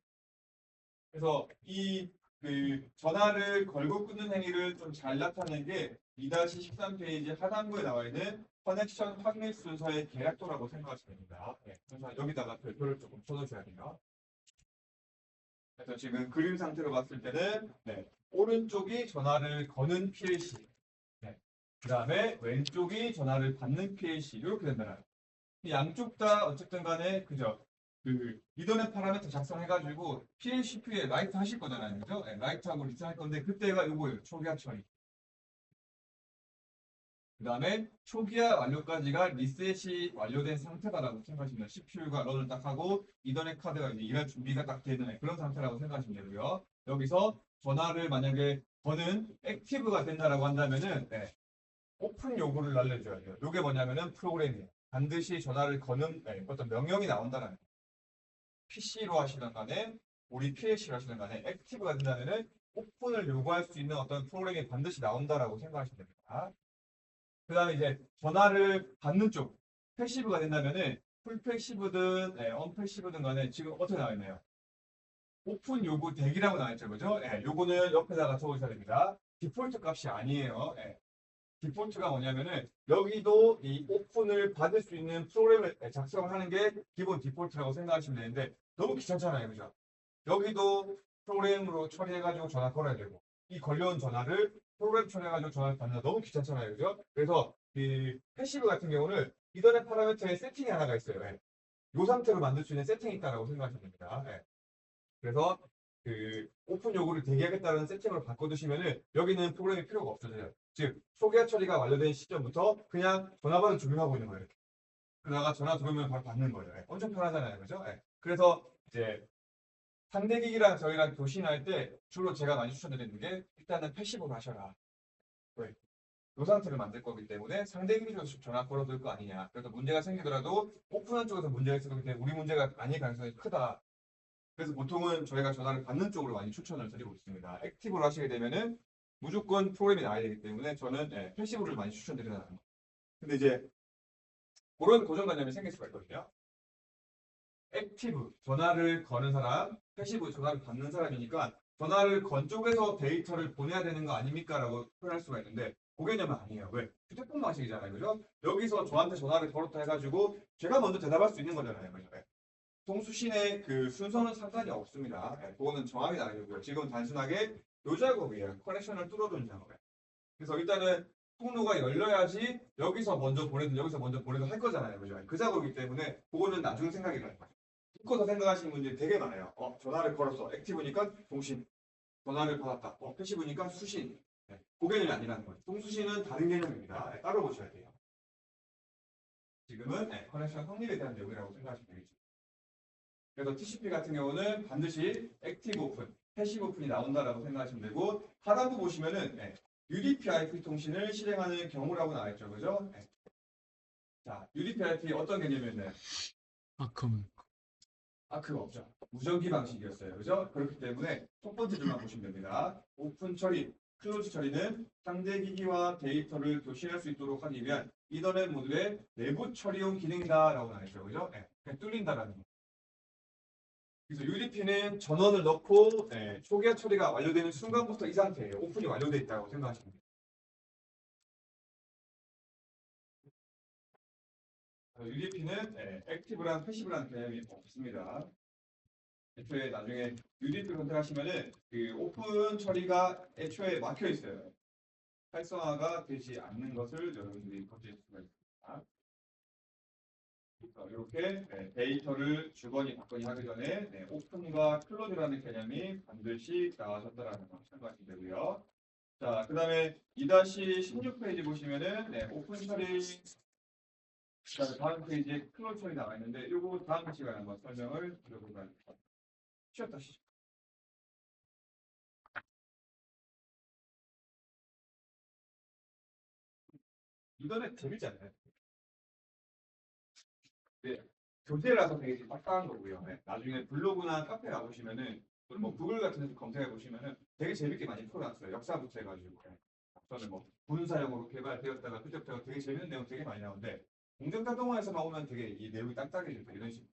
S1: 그래서 이 그 전화를 걸고 끊는 행위를 좀 잘 나타낸 게 2-13페이지 하단부에 나와 있는 커넥션 확립 순서의 계약도라고 생각하시면 됩니다. 네, 그래서 여기다가 별표를 조금 쳐주셔야 돼요. 그래서 지금 그림 상태로 봤을 때는 오른쪽이 전화를 거는 PLC, 그 다음에 왼쪽이 전화를 받는 PLC 이렇게 된다는 거예요. 양쪽 다 어쨌든 간에 그죠? 그 이더넷 파라미터 작성해가지고 PLCP에 라이트 하실 거잖아요, 그죠? 라이트하고 리셋 할 건데 그때가 요거예요, 초기화 처리. 그 다음에 초기화 완료까지가 리셋이 완료된 상태다라고 생각하시면 CPU가 런을 딱 하고 이더넷 카드가 이제 일할 준비가 딱 되는 그런 상태라고 생각하시면 되고요. 여기서 전화를 만약에 거는 액티브가 된다라고 한다면은 오픈 요구를 날려줘야 돼요. 이게 뭐냐면은 프로그램이에요. 반드시 전화를 거는 어떤 명령이 나온다는 거예요. PC로 하시든 간에 우리 PLC로 하시든 간에 액티브가 된다면은 오픈을 요구할 수 있는 어떤 프로그램이 반드시 나온다라고 생각하시면 됩니다. 그 다음에 이제 전화를 받는 쪽 패시브가 된다면은 풀 패시브든 언패시브든 간에 지금 어떻게 나와 있나요? 오픈 요구 대기라고 나와 있죠, 그죠? 요거는 옆에다가 적으셔야 됩니다. 디폴트 값이 아니에요. 디폴트가 뭐냐면은 여기도 이 오픈을 받을 수 있는 프로그램을 작성하는 게 기본 디폴트라고 생각하시면 되는데 너무 귀찮잖아요, 그죠? 여기도 프로그램으로 처리해가지고 전화 걸어야 되고 이 걸려온 전화를 프로그램 처리해가지고 전화를 받는 거 너무 귀찮잖아요, 그죠? 그래서 이 패시브 같은 경우는 이더넷 파라미터에 세팅이 하나가 있어요. 이 상태로 만들 수 있는 세팅이 있다고 생각하시면 됩니다. 그래서 그 오픈 요구를 대기하겠다는 세팅으로 바꿔두시면은 여기는 프로그램이 필요가 없어져요. 즉 초기화 처리가 완료된 시점부터 그냥 전화번호 주문하고 있는 거예요. 이렇게. 그러다가 전화 들어오면 바로 받는 거예요. 엄청 편하잖아요, 그죠? 그래서 이제 상대기기랑 저희랑 교신할 때 주로 제가 많이 추천드리는 게 일단은 패시브로 하셔라. 왜? 이 상태를 만들 거기 때문에 상대기기로 전화 걸어둘 거 아니냐. 그래서 문제가 생기더라도 오픈한 쪽에서 문제가 있을 거기 때문에 우리 문제가 아닐 가능성이 크다. 그래서 보통은 저희가 전화를 받는 쪽으로 많이 추천을 드리고 있습니다. 액티브로 하시게 되면은 무조건 프로그램이 나와야 되기 때문에 저는 패시브를 많이 추천드리는 겁니다. 근데 이제 그런 고정관념이 생길 수가 있거든요. 액티브, 전화를 거는 사람, 패시브, 전화를 받는 사람이니까 전화를 건 쪽에서 데이터를 보내야 되는 거 아닙니까? 라고 표현할 수가 있는데 그 개념은 아니에요. 왜? 휴대폰 방식이잖아요. 그죠? 여기서 저한테 전화를 걸었다 해가지고 제가 먼저 대답할 수 있는 거잖아요. 그죠? 통수신의 그 순서는 상관이 없습니다. 그거는 정확히 다르고요. 지금 단순하게 요 작업이에요. 커넥션을 뚫어두는 작업이에요. 그래서 일단은 통로가 열려야지 여기서 먼저 보내든 여기서 먼저 보내든 할 거잖아요. 그죠? 그 작업이기 때문에 그거는 나중 생각이라는 거죠. 듣고서 생각하시는 분들이 되게 많아요. 전화를 걸었어. 액티브니까 통신. 전화를 받았다. 패시브니까 수신. 그 개념이 아니라는 거죠. 통수신은 다른 개념입니다. 따로 보셔야 돼요. 지금은 커넥션 확립에 대한 내용이라고 생각하시면 되겠죠. 그래서 TCP 같은 경우는 반드시 액티브 오픈, 패시브 오픈이 나온다라고 생각하시면 되고 하단부 보시면은 UDP/IP 통신을 실행하는 경우라고 나와 있죠, 그죠? 자, UDP/IP 어떤 개념이었나요? 그거 없죠. 무전기 방식이었어요, 그죠? 그렇기 때문에 첫 번째 줄만 보시면 됩니다. 오픈 처리, 클로즈 처리는 상대 기기와 데이터를 교신할 수 있도록 하기 위한 이더넷 모듈의 내부 처리용 기능이다라고 나와 있죠, 그죠? 그냥 뚫린다라는 거. 그래서 UDP는 전원을 넣고 초기화 처리가 완료되는 순간부터 이 상태예요. 오픈이 완료되어 있다고 생각하시면 돼요. UDP는 액티브랑 패시브라는 개념이 없습니다. 애초에 나중에 UDP 선택하시면은 그 오픈 처리가 애초에 막혀 있어요. 활성화가 되지 않는 것을 여러분들이 거칠 수가 있습니다. 이렇게 데이터를 주거니 받거니 하기 전에 오픈과 클로즈라는 개념이 반드시 나와줬다라는 거 참고하시면 되고요. 자, 그 다음에 2-16페이지 보시면은 오픈 처리, 그다음에 다음 페이지에 클로즈 처리 나와 있는데 이거 다음 시간에 한번 설명을 드려보도록 하겠습니다. 쉬었다 쉬죠. 이거는 재밌지 않나요? 네, 교재라서 되게 빡빡한 거고요. 나중에 블로그나 카페 가보시면은 또는 뭐 구글 같은 데서 검색해 보시면은 되게 재밌게 많이 풀어놨어요. 역사부터 해가지고. 저는 뭐 군사용으로 개발되었다가 그때부터 되게 재밌는 내용 되게 많이 나오는데 공정자동화에서만 오면 되게 이 내용이 딱딱해질 때 이런 식으로